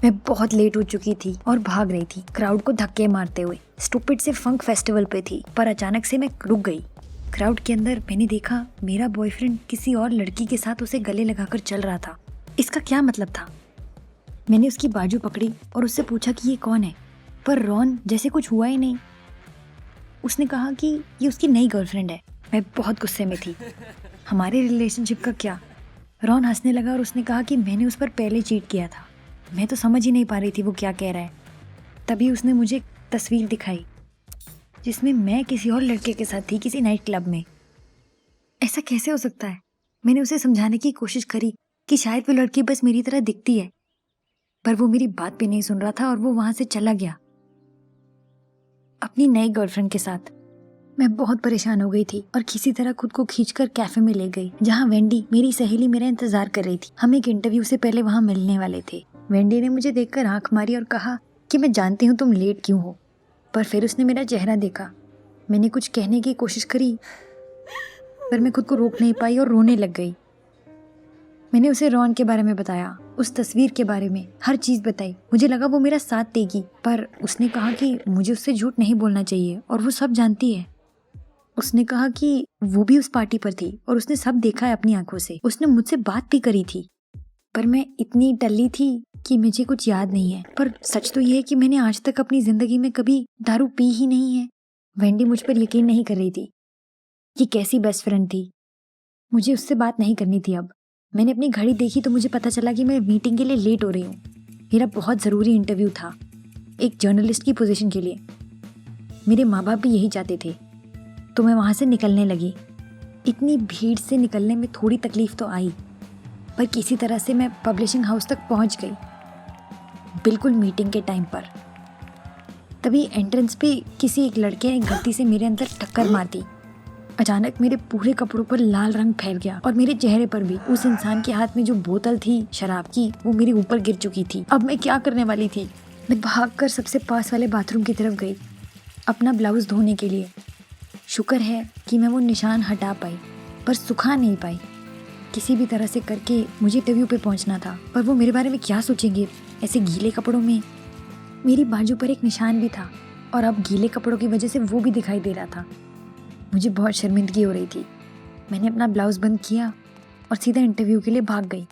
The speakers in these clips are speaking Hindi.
मैं बहुत लेट हो चुकी थी और भाग रही थी क्राउड को धक्के मारते हुए। स्टूपिड से फंक फेस्टिवल पे थी, पर अचानक से मैं रुक गई। क्राउड के अंदर मैंने देखा मेरा बॉयफ्रेंड किसी और लड़की के साथ उसे गले लगाकर चल रहा था। इसका क्या मतलब था? मैंने उसकी बाजू पकड़ी और उससे पूछा कि ये कौन है, पर रॉन जैसे कुछ हुआ ही नहीं। उसने कहा कि ये उसकी नई गर्लफ्रेंड है। मैं बहुत गुस्से में थी। हमारे रिलेशनशिप का क्या? रॉन हंसने लगा और उसने कहा कि मैंने उस पर पहले चीट किया था। मैं तो समझ ही नहीं पा रही थी वो क्या कह रहा है। तभी उसने मुझे एक तस्वीर दिखाई जिसमें मैं किसी और लड़के के साथ थी किसी नाइट क्लब में। ऐसा कैसे हो सकता है? मैंने उसे समझाने की कोशिश करी कि शायद वो लड़की बस मेरी तरह दिखती है, पर वो मेरी बात भी नहीं सुन रहा था और वो वहां से चला गया अपनी नई गर्लफ्रेंड के साथ। मैं बहुत परेशान हो गई थी और किसी तरह खुद को खींचकर कैफे में ले गई, जहाँ वेंडी मेरी सहेली मेरा इंतजार कर रही थी। हम एक इंटरव्यू से पहले वहाँ मिलने वाले थे। वेंडी ने मुझे देखकर आंख मारी और कहा कि मैं जानती हूँ तुम लेट क्यों हो, पर फिर उसने मेरा चेहरा देखा। मैंने कुछ कहने की कोशिश करी, पर मैं खुद को रोक नहीं पाई और रोने लग गई। मैंने उसे रॉन के बारे में बताया, उस तस्वीर के बारे में हर चीज बताई। मुझे लगा वो मेरा साथ देगी, पर उसने कहा कि मुझे उससे झूठ नहीं बोलना चाहिए और वो सब जानती है। उसने कहा कि वो भी उस पार्टी पर थी और उसने सब देखा है अपनी आंखों से। उसने मुझसे बात भी करी थी, पर मैं इतनी टल्ली थी कि मुझे कुछ याद नहीं है। पर सच तो ये है कि मैंने आज तक अपनी जिंदगी में कभी दारू पी ही नहीं है। वेंडी मुझ पर यकीन नहीं कर रही थी। ये कैसी बेस्ट फ्रेंड थी? मुझे उससे बात नहीं करनी थी अब। मैंने अपनी घड़ी देखी तो मुझे पता चला कि मैं मीटिंग के लिए लेट हो रही हूँ। मेरा बहुत ज़रूरी इंटरव्यू था, एक जर्नलिस्ट की पोजीशन के लिए। मेरे माँ बाप भी यही चाहते थे, तो मैं वहाँ से निकलने लगी। इतनी भीड़ से निकलने में थोड़ी तकलीफ तो आई, पर किसी तरह से मैं पब्लिशिंग हाउस तक पहुँच गई, बिल्कुल मीटिंग के टाइम पर। तभी एंट्रेंस पे किसी एक लड़के ने गलती से मेरे अंदर टक्कर मार दी। अचानक मेरे पूरे कपड़ों पर लाल रंग फैल गया और मेरे चेहरे पर भी। उस इंसान के हाथ में जो बोतल थी शराब की, वो मेरे ऊपर गिर चुकी थी। अब मैं क्या करने वाली थी? मैं भागकर सबसे पास वाले बाथरूम की तरफ गई अपना ब्लाउज धोने के लिए। शुक्र है कि मैं वो निशान हटा पाई, पर सुखा नहीं पाई। किसी भी तरह से करके मुझे इंटरव्यू पे पहुंचना था, पर वो मेरे बारे में क्या सोचेंगे ऐसे गीले कपड़ों में। मेरी बाजू पर एक निशान भी था और अब गीले कपड़ों की वजह से वो भी दिखाई दे रहा था। मुझे बहुत शर्मिंदगी हो रही थी। मैंने अपना ब्लाउज बंद किया और सीधा इंटरव्यू के लिए भाग गई।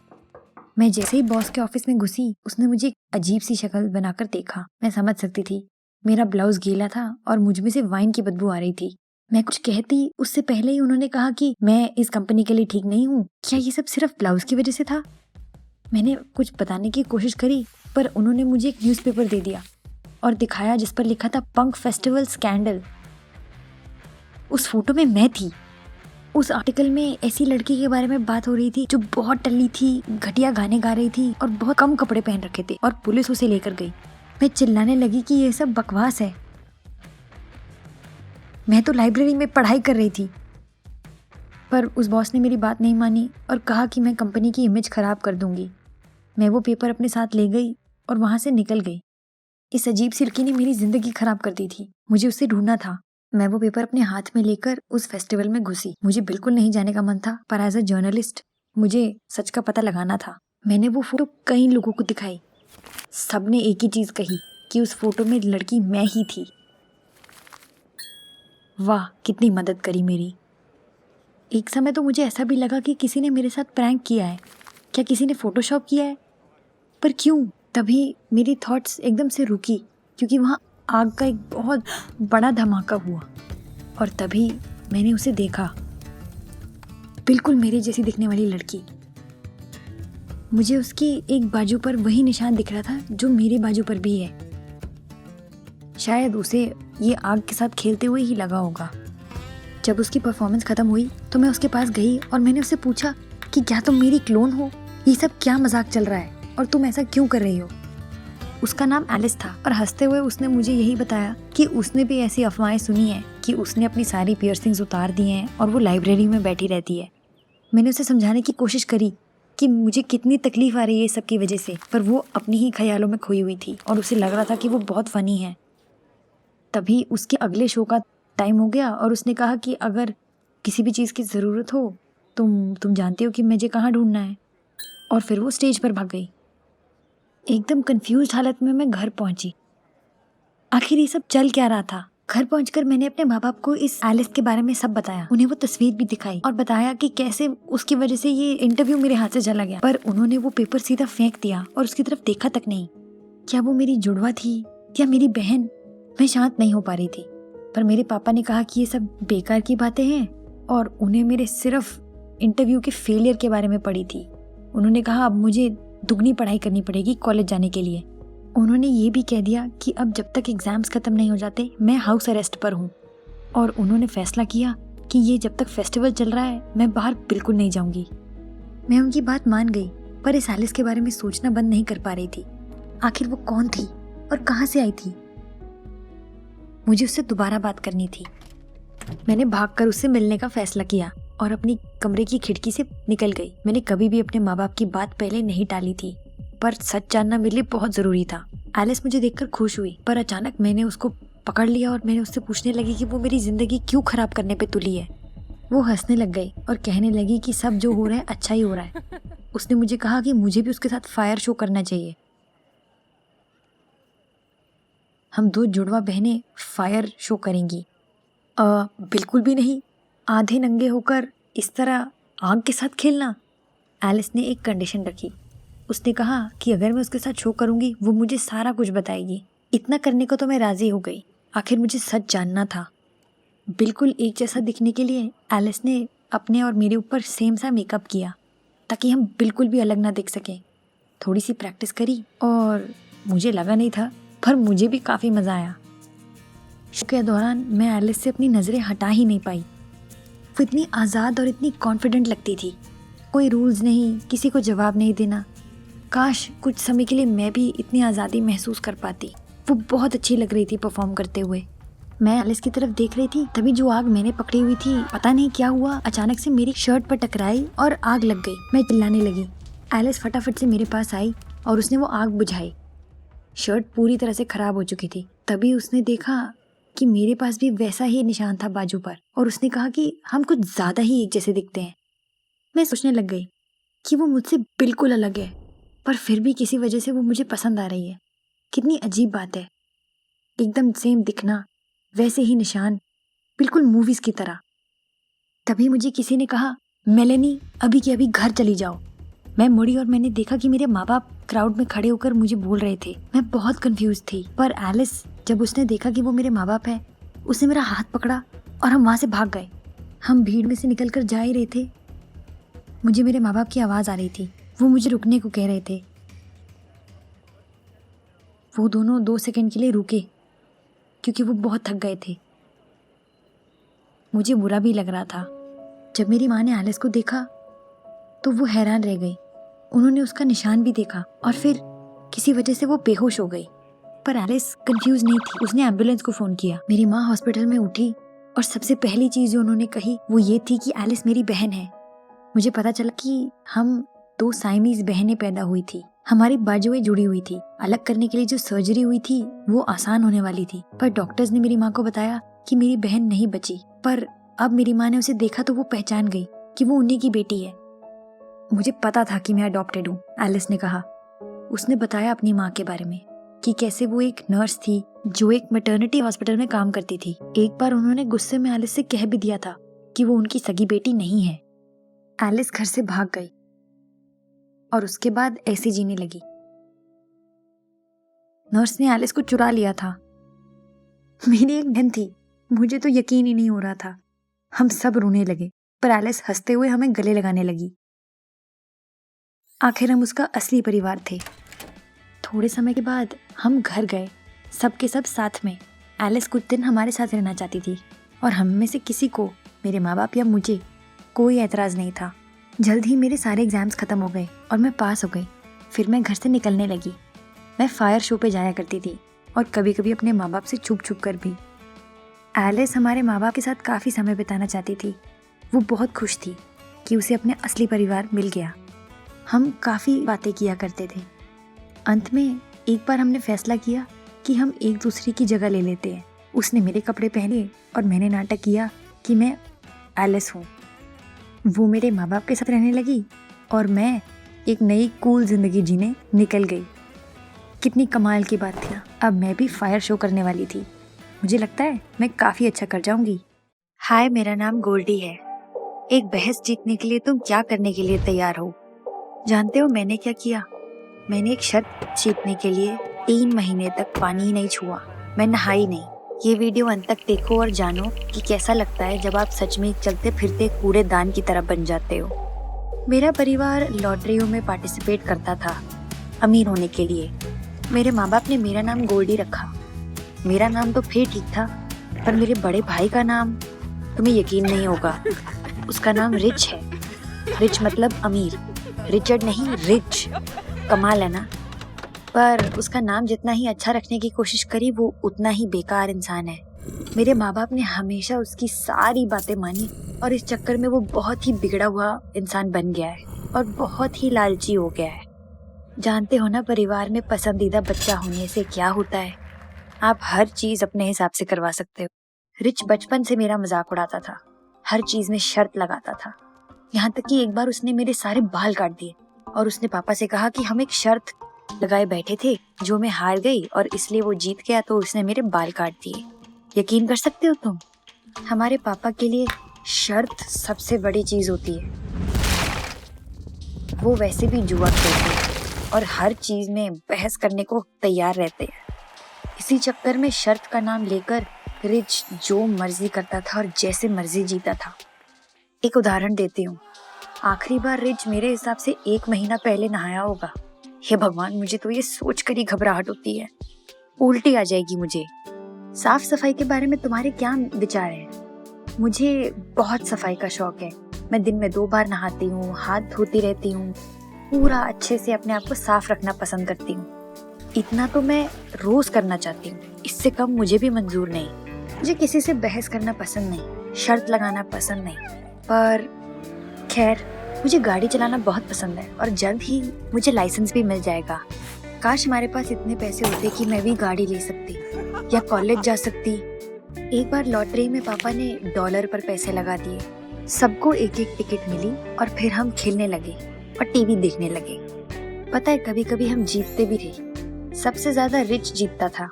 मैं जैसे ही बॉस के ऑफिस में घुसी, उसने मुझे एक अजीब सी शक्ल बनाकर देखा। मैं समझ सकती थी, मेरा ब्लाउज गीला था और मुझ में से वाइन की बदबू आ रही थी। मैं कुछ कहती उससे पहले ही उन्होंने कहा कि मैं इस कंपनी के लिए ठीक नहीं हूँ। क्या ये सब सिर्फ ब्लाउज की वजह से था? मैंने कुछ बताने की कोशिश करी, पर उन्होंने मुझे एक न्यूज़पेपर दे दिया और दिखाया जिस पर लिखा था पंक फेस्टिवल स्कैंडल। उस फोटो में मैं थी। उस आर्टिकल में ऐसी लड़की के बारे में बात हो रही थी जो बहुत टल्ली थी, घटिया गाने गा रही थी और बहुत कम कपड़े पहन रखे थे, और पुलिस उसे लेकर गई। मैं चिल्लाने लगी कि ये सब बकवास है। मैं तो लाइब्रेरी में पढ़ाई कर रही थी। पर उस बॉस ने मेरी बात नहीं मानी और कहा कि मैं कंपनी की इमेज खराब कर दूंगी। मैं वो पेपर अपने साथ ले गई और वहां से निकल गई। इस अजीब सी लड़की ने मेरी जिंदगी खराब कर दी थी। मुझे उसे ढूंढना था। मैं वो पेपर अपने हाथ में लेकर उस फेस्टिवल में घुसी। मुझे बिल्कुल नहीं जाने का मन था, पर एज अ जर्नलिस्ट मुझे सच का पता लगाना था। मैंने वो फोटो कई लोगों को दिखाई। सबने एक ही चीज कही कि उस फोटो में लड़की मैं ही थी। वाह, कितनी मदद करी मेरी। एक समय तो मुझे ऐसा भी लगा कि किसी ने मेरे साथ प्रैंक किया है। क्या किसी ने फोटोशॉप किया है? पर क्यों? तभी मेरी थॉट्स एकदम से रुकी, क्योंकि वहाँ आग का एक बहुत बड़ा धमाका हुआ और तभी मैंने उसे देखा। बिल्कुल मेरे जैसी दिखने वाली लड़की। मुझे उसकी एक बाजू पर वही निशान दिख रहा था जो मेरी बाजू पर भी है। शायद उसे ये आग के साथ खेलते हुए ही लगा होगा। जब उसकी परफॉर्मेंस खत्म हुई तो मैं उसके पास गई और मैंने उससे पूछा कि क्या तुम मेरी क्लोन हो? ये सब क्या मजाक चल रहा है और तुम ऐसा क्यों कर रही हो? उसका नाम एलिस था और हंसते हुए उसने मुझे यही बताया कि उसने भी ऐसी अफवाहें सुनी है कि उसने अपनी सारी पियर्सिंग्स उतार दी हैं और वो लाइब्रेरी में बैठी रहती है। मैंने उसे समझाने की कोशिश करी कि मुझे कितनी तकलीफ आ रही है सबकी वजह से, पर वो अपनी ही ख्यालों में खोई हुई थी और उसे लग रहा था कि वो बहुत फनी है। तभी उसके अगले शो का टाइम हो गया और उसने कहा कि अगर किसी भी चीज़ की ज़रूरत हो तुम जानते हो कि मुझे कहाँ ढूंढना है, और फिर वो स्टेज पर भाग गई। एकदम कंफ्यूज्ड हालत में मैं घर पहुंची। आखिर ये सब चल क्या रहा था? घर पहुंचकर मैंने अपने माँ बाप को इस एलिस के बारे में सब बताया। उन्हें वो तस्वीर भी दिखाई और बताया कि कैसे उसकी वजह से ये इंटरव्यू मेरे हाथ से चला गया। पर उन्होंने वो पेपर सीधा फेंक दिया और उसकी तरफ देखा तक नहीं। क्या वो मेरी जुड़वा थी या मेरी बहन? मैं शांत नहीं हो पा रही थी। पर मेरे पापा ने कहा कि ये सब बेकार की बातें हैं और उन्हें मेरे सिर्फ इंटरव्यू के फेलियर के बारे में पड़ी थी। उन्होंने कहा अब मुझे दुगनी पढ़ाई करनी पड़ेगी कॉलेज जाने के लिए। उन्होंने ये भी कह दिया कि अब जब तक एग्जाम्स खत्म नहीं हो जाते मैं हाउस अरेस्ट पर हूँ। और उन्होंने फैसला किया कि ये जब तक फेस्टिवल चल रहा है मैं बाहर बिल्कुल नहीं जाऊंगी। मैं उनकी बात मान गई, पर इस एलिस के बारे में सोचना बंद नहीं कर पा रही थी। आखिर वो कौन थी और कहाँ से आई थी? मुझे उससे दोबारा बात करनी थी। मैंने भागकर उससे मिलने का फैसला किया और अपनी कमरे की खिड़की से निकल गई। मैंने कभी भी अपने माँ बाप की बात पहले नहीं टाली थी, पर सच जानना मेरे लिए बहुत जरूरी था। एलिस मुझे देखकर खुश हुई, पर अचानक मैंने उसको पकड़ लिया और मैंने उससे पूछने लगी कि वो मेरी जिंदगी क्यों खराब करने पे तुली है। वो हंसने लग गई और कहने लगी कि सब जो हो रहा है अच्छा ही हो रहा है। उसने मुझे कहा कि मुझे भी उसके साथ फायर शो करना चाहिए। हम दो जुड़वा बहनें फायर शो करेंगी। बिल्कुल भी नहीं, आधे नंगे होकर इस तरह आग के साथ खेलना। एलिस ने एक कंडीशन रखी। उसने कहा कि अगर मैं उसके साथ शो करूंगी वो मुझे सारा कुछ बताएगी। इतना करने को तो मैं राजी हो गई। आखिर मुझे सच जानना था। बिल्कुल एक जैसा दिखने के लिए एलिस ने अपने और मेरे ऊपर सेम सा मेकअप किया ताकि हम बिल्कुल भी अलग ना दिख सकें। थोड़ी सी प्रैक्टिस करी और मुझे लगा नहीं था, पर मुझे भी काफ़ी मज़ा आया। शो के दौरान मैं एलिस से अपनी नज़रें हटा ही नहीं पाई। वो इतनी आज़ाद और इतनी कॉन्फिडेंट लगती थी। कोई रूल्स नहीं, किसी को जवाब नहीं देना। काश कुछ समय के लिए मैं भी इतनी आज़ादी महसूस कर पाती। वो बहुत अच्छी लग रही थी परफॉर्म करते हुए। मैं एलिस की तरफ देख रही थी, तभी जो आग मैंने पकड़ी हुई थी पता नहीं क्या हुआ, अचानक से मेरी शर्ट पर टकराई और आग लग गई। मैं चिल्लाने लगी। एलिस फटाफट से मेरे पास आई और उसने वो आग बुझाई। शर्ट पूरी तरह से खराब हो चुकी थी। तभी उसने देखा कि मेरे पास भी वैसा ही निशान था बाजू पर और उसने कहा कि हम कुछ ज़्यादा ही एक जैसे दिखते हैं। मैं सोचने लग गई कि वो मुझसे बिल्कुल अलग है, पर फिर भी किसी वजह से वो मुझे पसंद आ रही है। कितनी अजीब बात है, एकदम सेम दिखना, वैसे ही निशान, बिल्कुल मूवीज की तरह। तभी मुझे किसी ने कहा, मेलेनी अभी के अभी घर चली जाओ। मैं मुड़ी और मैंने देखा कि मेरे माँ बाप क्राउड में खड़े होकर मुझे बोल रहे थे। मैं बहुत कंफ्यूज थी, पर एलिस जब उसने देखा कि वो मेरे माँ बाप है, उसने मेरा हाथ पकड़ा और हम वहाँ से भाग गए। हम भीड़ में से निकल कर जा ही रहे थे, मुझे मेरे माँ बाप की आवाज़ आ रही थी। वो मुझे रुकने को कह रहे थे। वो दोनों 2 सेकंड के लिए रुके क्योंकि वो बहुत थक गए थे। मुझे बुरा भी लग रहा था। जब मेरी माँ ने एलिस को देखा तो वो हैरान रह गई। उन्होंने उसका निशान भी देखा और फिर किसी वजह से वो बेहोश हो गई। पर एलिस कंफ्यूज नहीं थी। उसने एम्बुलेंस को फ़ोन किया। मेरी माँ हॉस्पिटल में उठी और सबसे पहली चीज़ जो उन्होंने कही वो ये थी कि एलिस मेरी बहन है। मुझे पता चला कि हम 2 साइमीज बहनें पैदा हुई थी। हमारी बाजुएं जुड़ी हुई थी। अलग करने के लिए जो सर्जरी हुई थी वो आसान होने वाली थी, पर डॉक्टर्स ने मेरी माँ को बताया कि मेरी बहन नहीं बची। पर अब मेरी माँ ने उसे देखा तो वो पहचान गई कि वो उन्हीं की बेटी है। मुझे पता था कि मैं अडॉप्टेड हूँ, एलिस ने कहा। उसने बताया अपनी माँ के बारे में कि कैसे वो एक नर्स थी जो एक मैटरनिटी हॉस्पिटल में काम करती थी। एक बार उन्होंने गुस्से में एलिस से कह भी दिया था कि वो उनकी सगी बेटी नहीं है। एलिस घर से भाग गई और उसके बाद ऐसे जीने लगी। नर्स ने एलिस को चुरा लिया था। मेरी एक बहन थी, मुझे तो यकीन ही नहीं हो रहा था। हम सब रोने लगे, पर एलिस हंसते हुए हमें गले लगाने लगी। आखिर हम उसका असली परिवार थे। थोड़े समय के बाद हम घर गए, सब के सब साथ में। एलिस कुछ दिन हमारे साथ रहना चाहती थी और हम में से किसी को, मेरे माँ बाप या मुझे, कोई एतराज़ नहीं था। जल्द ही मेरे सारे एग्जाम्स ख़त्म हो गए और मैं पास हो गई। फिर मैं घर से निकलने लगी। मैं फायर शो पे जाया करती थी और कभी कभी अपने माँ बाप से छुप छुप कर भी। एलिस हमारे माँ बाप के साथ काफ़ी समय बिताना चाहती थी। वो बहुत खुश थी कि उसे अपने असली परिवार मिल गया। हम काफ़ी बातें किया करते थे। अंत में एक बार हमने फैसला किया कि हम एक दूसरे की जगह ले लेते हैं। उसने मेरे कपड़े पहने और मैंने नाटक किया कि मैं एलिस हूँ। वो मेरे माँ बाप के साथ रहने लगी और मैं एक नई कूल जिंदगी जीने निकल गई। कितनी कमाल की बात थी ना। अब मैं भी फायर शो करने वाली थी। मुझे लगता है मैं काफी अच्छा कर जाऊंगी। हाय, मेरा नाम गोल्डी है। एक बहस जीतने के लिए तुम क्या करने के लिए तैयार हो? जानते हो मैंने क्या किया? मैंने एक शर्त जीतने के लिए 3 महीने तक पानी ही नहीं छुआ। मैं नहाई नहीं। ये वीडियो अंत तक देखो और जानो कि कैसा लगता है जब आप सच में चलते फिरते कूड़ेदान की तरह बन जाते हो। मेरा परिवार लॉटरियों में पार्टिसिपेट करता था अमीर होने के लिए। मेरे माँ बाप ने मेरा नाम गोल्डी रखा। मेरा नाम तो फिर ठीक था, पर मेरे बड़े भाई का नाम तुम्हें यकीन नहीं होगा। उसका नाम रिच है। रिच मतलब अमीर। रिचर्ड नहीं, रिच। कमाल है ना? पर उसका नाम जितना ही अच्छा रखने की कोशिश करी, वो उतना ही बेकार इंसान है। मेरे माँ बाप ने हमेशा उसकी सारी बातें मानी और इस चक्कर में वो बहुत ही बिगड़ा हुआ इंसान बन गया है और बहुत ही लालची हो गया है। जानते हो ना, परिवार में पसंदीदा बच्चा होने से क्या होता है? आप हर चीज अपने हिसाब से करवा सकते हो। रिच बचपन से मेरा मजाक उड़ाता था, हर चीज में शर्त लगाता था। यहाँ तक कि एक बार उसने मेरे सारे बाल काट दिए और उसने पापा से कहा कि हम एक शर्त लगाए बैठे थे जो मैं हार गई और इसलिए वो जीत गया, तो उसने मेरे बाल काट दिए। यकीन कर सकते हो तुम? हमारे पापा के लिए शर्त सबसे बड़ी चीज होती है। वो वैसे भी जुआ खेलते हैं और हर चीज में बहस करने को तैयार रहते हैं। इसी चक्कर में शर्त का नाम लेकर रिच जो मर्जी करता था और जैसे मर्जी जीता था। एक उदाहरण देती हूँ। आखिरी बार रिच मेरे हिसाब से 1 महीना पहले नहाया होगा। हे भगवान, मुझे तो ये सोचकर ही घबराहट होती है, उल्टी आ जाएगी मुझे। साफ सफाई के बारे में तुम्हारे क्या विचार हैं? मुझे बहुत सफाई का शौक है। मैं दिन में 2 बार नहाती हूँ, हाथ धोती रहती हूँ, पूरा अच्छे से अपने आप को साफ रखना पसंद करती हूँ। इतना तो मैं रोज करना चाहती हूँ, इससे कम मुझे भी मंजूर नहीं। मुझे किसी से बहस करना पसंद नहीं, शर्त लगाना पसंद नहीं। पर खैर, मुझे गाड़ी चलाना बहुत पसंद है और जल्द ही मुझे लाइसेंस भी मिल जाएगा। काश हमारे पास इतने पैसे होते कि मैं भी गाड़ी ले सकती या कॉलेज जा सकती। एक बार लॉटरी में पापा ने डॉलर पर पैसे लगा दिए। सबको एक एक टिकट मिली और फिर हम खेलने लगे और टीवी देखने लगे। पता है, कभी कभी हम जीतते भी थे। सबसे ज्यादा रिच जीतता था।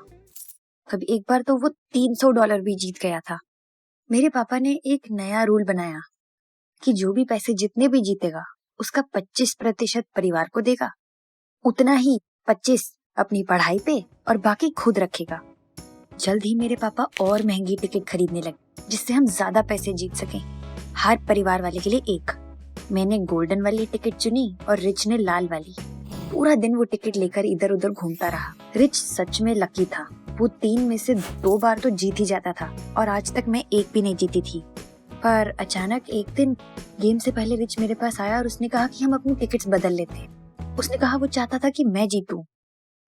कभी एक बार तो वो $300 भी जीत गया था। मेरे पापा ने एक नया रूल बनाया कि जो भी पैसे जितने भी जीतेगा उसका 25% परिवार को देगा, उतना ही 25 अपनी पढ़ाई पे और बाकी खुद रखेगा। जल्द ही मेरे पापा और महंगी टिकट खरीदने लगे जिससे हम ज्यादा पैसे जीत सकें। हर परिवार वाले के लिए एक। मैंने गोल्डन वाली टिकट चुनी और रिच ने लाल वाली। पूरा दिन वो टिकट लेकर इधर उधर घूमता रहा। रिच सच में लकी था। वो 3 में से 2 बार तो जीत ही जाता था और आज तक मैं एक भी नहीं जीती थी। पर अचानक एक दिन गेम से पहले रिच मेरे पास आया और उसने कहा कि हम अपनी टिकट्स बदल लेते। उसने कहा वो चाहता था कि मैं जीतूं।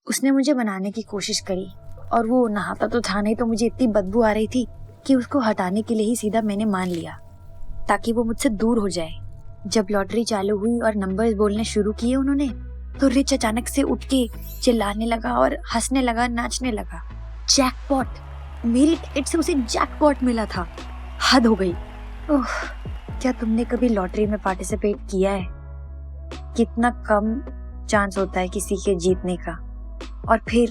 उसने मुझे मनाने की कोशिश करी और वो नहाता तो था नहीं, तो मुझे इतनी बदबू आ रही थी कि उसको हटाने के लिए ही सीधा मैंने मान लिया ताकि वो मुझसे दूर हो जाए। जब लॉटरी चालू हुई और नंबर्स बोलने शुरू किए उन्होंने, तो रिच अचानक से उठ के चिल्लाने लगा और हंसने लगा, नाचने लगा। जैकपॉट! मेरी टिकट से उसे जैकपॉट मिला था। हद हो गई। ओह, क्या तुमने कभी लॉटरी में पार्टिसिपेट किया है? कितना कम चांस होता है किसी के जीतने का और फिर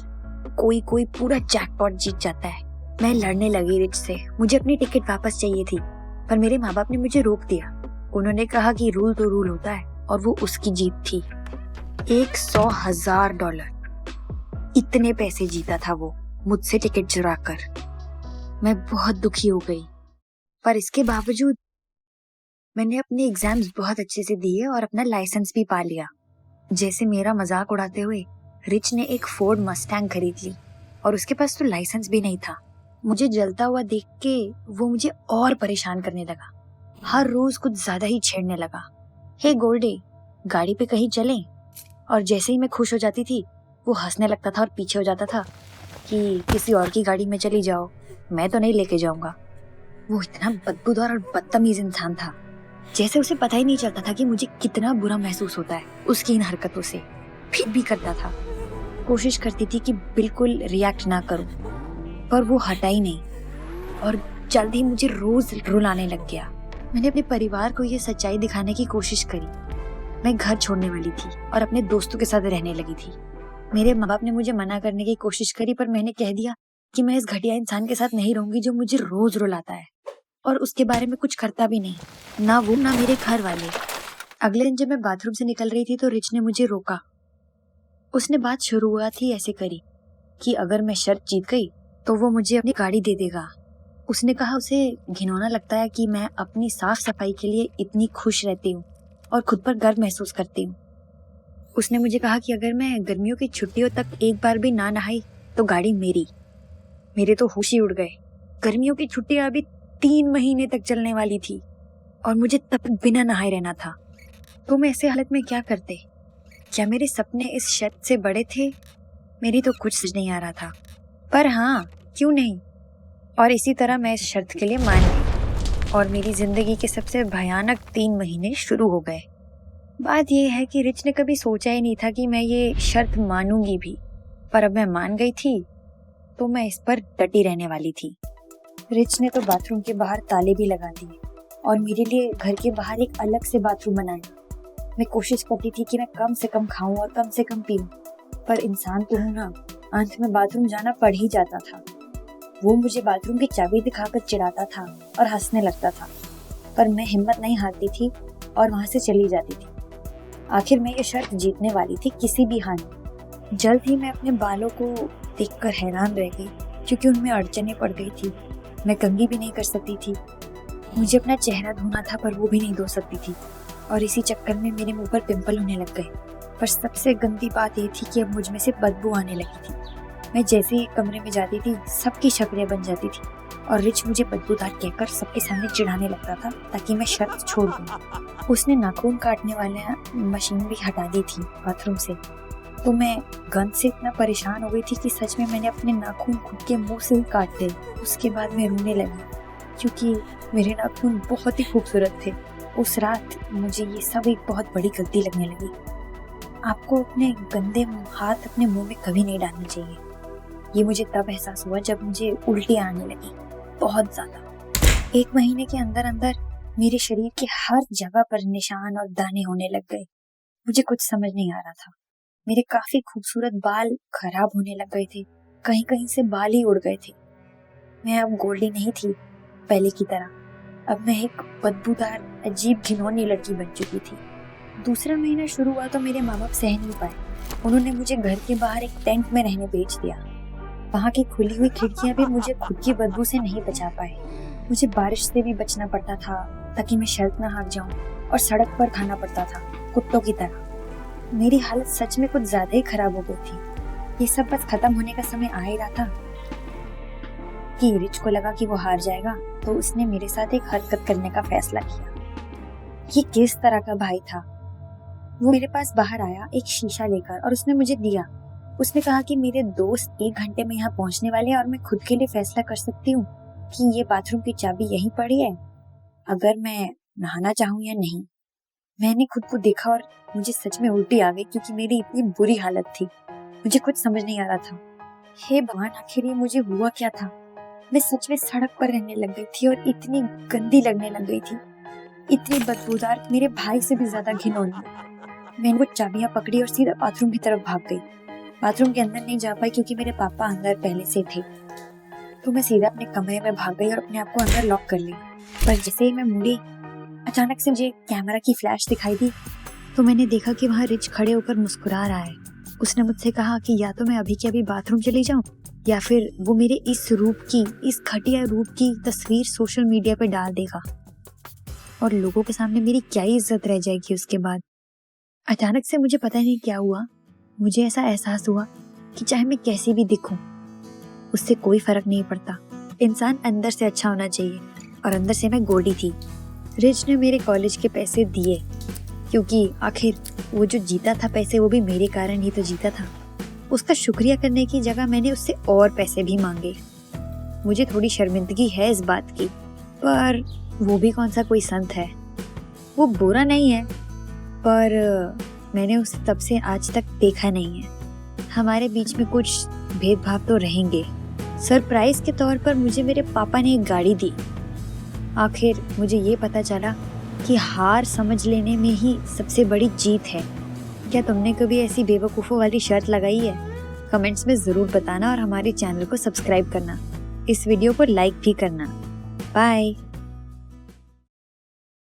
कोई पूरा जैकपॉट जीत जाता है। मैं लड़ने लगी रिच से। मुझे अपनी टिकट वापस चाहिए थी, पर मेरे माँ बाप ने मुझे रोक दिया। उन्होंने कहा कि रूल तो रूल होता है और वो उसकी जीत थी। $100,000 इतने पैसे जीता था वो मुझसे टिकट चुरा कर। मैं बहुत दुखी हो गई, पर इसके बावजूद मैंने अपने एग्जाम्स बहुत अच्छे से दिए और अपना लाइसेंस भी पा लिया। जैसे मेरा मजाक उड़ाते हुए रिच ने एक फोर्ड मस्टैंग खरीद ली और उसके पास तो लाइसेंस भी नहीं था। मुझे जलता हुआ देख के वो मुझे और परेशान करने लगा। हर रोज कुछ ज्यादा ही छेड़ने लगा। हे गोल्डे, गाड़ी पे कहीं चलें? और जैसे ही मैं खुश हो जाती थी वो हंसने लगता था और पीछे हो जाता था कि किसी और की गाड़ी में चली जाओ, मैं तो नहीं लेके जाऊंगा। वो इतना बदबूदार और बदतमीज इंसान था, जैसे उसे पता ही नहीं चलता था कि मुझे कितना बुरा महसूस होता है उसकी इन हरकतों से। फिर भी करता था। कोशिश करती थी कि बिल्कुल रिएक्ट ना करूं, पर वो हटा ही नहीं और जल्द ही मुझे रोज रुलाने लग गया। मैंने अपने परिवार को ये सच्चाई दिखाने की कोशिश करी। मैं घर छोड़ने वाली थी और अपने दोस्तों के साथ रहने लगी थी। मेरे माँ बाप ने मुझे मना करने की कोशिश करी, पर मैंने कह दिया कि मैं इस घटिया इंसान के साथ नहीं रहूंगी जो मुझे रोज रुलाता है और उसके बारे में कुछ करता भी नहीं, ना वो ना मेरे घर वाले। अगले दिन जब मैं बाथरूम से निकल रही थी तो रिच ने मुझे रोका। उसने बात शुरुआत ही ऐसे करी कि अगर मैं शर्त जीत गई तो वो मुझे अपनी गाड़ी दे देगा। उसने कहा उसे घिनौना लगता है कि मैं अपनी साफ सफाई के लिए इतनी खुश रहती हूँ और खुद पर गर्व महसूस करती हूँ। उसने मुझे कहा कि अगर मैं गर्मियों की छुट्टियों तक एक बार भी ना नहाई तो गाड़ी मेरी। मेरे तो होश ही उड़ गए। गर्मियों की छुट्टियां अभी 3 महीने तक चलने वाली थी और मुझे तब तक बिना नहाए रहना था। तो मैं ऐसे हालत में क्या करते? क्या मेरे सपने इस शर्त से बड़े थे? मेरी तो कुछ समझ नहीं आ रहा था, पर हाँ, क्यों नहीं। और इसी तरह मैं इस शर्त के लिए मान गई और मेरी जिंदगी के सबसे भयानक 3 महीने शुरू हो गए। बात यह है कि रिच ने कभी सोचा ही नहीं था कि मैं ये शर्त मानूंगी भी, पर अब मैं मान गई थी तो मैं इस पर डटी रहने वाली थी। रिच ने तो बाथरूम के बाहर ताले भी लगा दिए और मेरे लिए घर के बाहर एक अलग से बाथरूम बनाया। मैं कोशिश करती थी कि मैं कम से कम खाऊं और कम से कम पीऊं, पर इंसान तो हूं ना, अंत में बाथरूम जाना पड़ ही जाता था। वो मुझे बाथरूम की चाबी दिखाकर चिढ़ाता था और हंसने लगता था, पर मैं हिम्मत नहीं हारती थी और वहां से चली जाती थी। आखिर मैं ये शर्त जीतने वाली थी किसी भी हाल में। जल्द ही मैं अपने बालों को देखकर हैरान रह गई क्योंकि उनमें अड़चनें पड़ गई थी। मैं कंघी भी नहीं कर सकती थी। मुझे अपना चेहरा धोना था पर वो भी नहीं धो सकती थी और इसी चक्कर में मेरे मुंह पर पिंपल होने लग गए। पर सबसे गंदी बात ये थी कि अब मुझ में से बदबू आने लगी थी। मैं जैसे ही कमरे में जाती थी सबकी शक्लें बन जाती थी और रिच मुझे बदबूदार कहकर सबके सामने चिढ़ाने लगता था ताकि मैं शर्त छोड़ दूं। उसने नाखून काटने वाला मशीन भी हटा दी थी बाथरूम से, तो मैं गंध से इतना परेशान हो गई थी कि सच में मैंने अपने नाखून खुद के मुंह से ही काट दिए। उसके बाद मैं रोने लगी क्योंकि मेरे नाखून बहुत ही खूबसूरत थे। उस रात मुझे ये सब एक बहुत बड़ी गलती लगने लगी। आपको अपने गंदे हाथ अपने मुंह में कभी नहीं डालने चाहिए। ये मुझे तब एहसास हुआ जब मुझे उल्टी आने लगी, बहुत ज्यादा। 1 महीने के अंदर अंदर मेरे शरीर के हर जगह पर निशान और दाने होने लग गए। मुझे कुछ समझ नहीं आ रहा था। मेरे काफी खूबसूरत बाल खराब होने लग गए थे, कहीं कहीं से बाल ही उड़ गए थे। मैं अब गोल्डी नहीं थी पहले की तरह। अब मैं एक बदबूदार अजीब घिनौनी लड़की बन चुकी थी। दूसरा महीना शुरू हुआ तो मेरे माँ बाप सह नहीं पाए। उन्होंने मुझे घर के बाहर एक टेंट में रहने भेज दिया। वहाँ की खुली हुई खिड़कियां भी मुझे खुद की बदबू से नहीं बचा पाए। मुझे बारिश से भी बचना पड़ता था ताकि मैं शर्त ना हार जाऊं और सड़क पर खाना पड़ता था कुत्तों की तरह। मेरी हालत सच में कुछ ज्यादा ही खराब हो गई थी। ये सब बस खत्म होने का समय आ ही रहा था कि रिच को लगा कि वो हार जाएगा, तो उसने मेरे साथ एक हरकत करने का फैसला किया। ये किस तरह का भाई था? वो मेरे पास बाहर आया एक शीशा लेकर और उसने मुझे दिया। उसने कहा कि मेरे दोस्त 1 घंटे में यहाँ पहुँचने वाले हैं और मैं खुद के लिए फैसला कर सकती हूँ कि ये बाथरूम की चाबी यहीं पड़ी है, अगर मैं नहाना चाहूँ या नहीं। मैंने खुद को देखा और मुझे सच में उल्टी आ गई क्योंकि मेरी इतनी बुरी हालत थी। मुझे कुछ समझ नहीं आ रहा था। हे भगवान, आखिर ये मुझे हुआ क्या था? मैं सच में सड़क पर रहने लग गई थी और इतनी गंदी लगने लग गई थी, इतनी बदबूदार, मेरे भाई से भी ज्यादा घिनौनी। मैंने वो चाबियां पकड़ी और सीधा बाथरूम की तरफ भाग गई। बाथरूम के अंदर नहीं जा पाई क्योंकि मेरे पापा अंदर पहले से थे, तो मैं सीधा अपने कमरे में भाग गई और अपने आप को अंदर लॉक कर ली। पर जैसे ही मैं मुड़ी, अचानक से मुझे कैमरा की फ्लैश दिखाई दी, तो मैंने देखा कि वहाँ रिच खड़े होकर मुस्कुरा रहा है। उसने मुझसे कहा कि या तो मैं अभी के अभी बाथरूम चली जाऊं या फिर वो मेरे इस रूप की, इस घटिया रूप की तस्वीर सोशल मीडिया पे डाल देगा और लोगों के सामने मेरी क्या ही इज्जत रह जाएगी उसके बाद। अचानक से मुझे पता नहीं क्या हुआ, मुझे ऐसा एहसास हुआ कि चाहे मैं कैसी भी दिखूं, उससे कोई फर्क नहीं पड़ता। इंसान अंदर से अच्छा होना चाहिए और अंदर से मैं गोल्डी थी। रिच ने मेरे कॉलेज के पैसे दिए क्योंकि आखिर वो जो जीता था पैसे, वो भी मेरे कारण ही तो जीता था। उसका शुक्रिया करने की जगह मैंने उससे और पैसे भी मांगे। मुझे थोड़ी शर्मिंदगी है इस बात की, पर वो भी कौन सा कोई संत है। वो बुरा नहीं है, पर मैंने उसे तब से आज तक देखा नहीं है। हमारे बीच में कुछ भेदभाव तो रहेंगे। सरप्राइज के तौर पर मुझे मेरे पापा ने एक गाड़ी दी। आखिर मुझे ये पता चला कि हार समझ लेने में ही सबसे बड़ी जीत है। क्या तुमने कभी ऐसी बेवकूफ़ों वाली शर्त लगाई है? कमेंट्स में ज़रूर बताना और हमारे चैनल को सब्सक्राइब करना। इस वीडियो को लाइक भी करना। बाय।